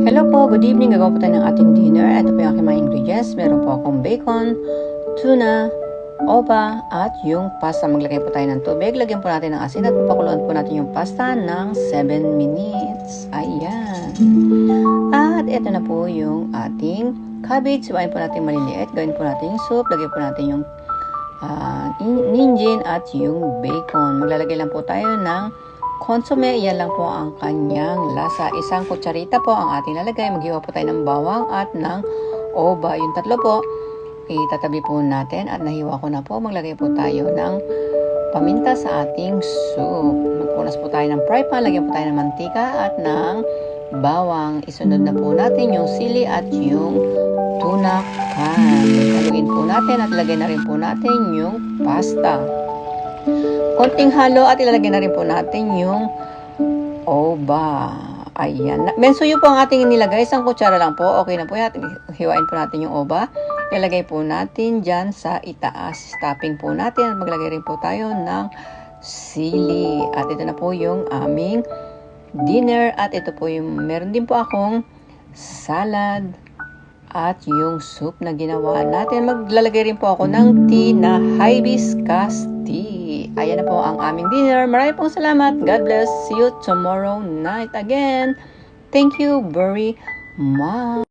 Hello po, good evening. Gagawa po tayo ng ating dinner. Ito po yung aking mga ingredients. Meron po akong bacon, tuna, opa, at yung pasta. Maglagay po tayo ng tubig. Lagyan po natin ng asin at papakuluan po natin yung pasta ng 7 minutes. Ayan. At ito na po yung ating cabbage. Siwain po natin maliliit. Gawin po natin yung soup. Lagyan po natin yung ninjin at yung bacon. Maglalagay lang po tayo ng consomme. Yan lang po ang kanyang lasa. Isang kutsarita po ang ating lalagay. Maghiwa po tayo ng bawang at ng oba. Yung tatlo po, itatabi po natin at nahiwa ko na po. Maglagay po tayo ng paminta sa ating soup. Magpunas po tayo ng fry pan. Lagyan po tayo ng mantika at ng bawang. Isunod na po natin yung sili at yung tuna can. Haluin po natin at ilagay na rin po natin yung pasta. Konting halo at ilalagay na rin po natin yung oba. Ayan. Mensuyo po ang ating nilagay. Isang kutsara lang po. Okay na po yan. Hiwain po natin yung oba. Ilalagay po natin dyan sa itaas. Topping po natin. At maglagay rin po tayo ng sili. At ito na po yung aming dinner. At ito po yung meron din po akong salad at yung soup na ginawa natin. Maglalagay rin po ako ng tea na hibiscus tea. Ayan na po ang aming dinner. Maraming pong salamat. God bless. See you tomorrow night again. Thank you very much.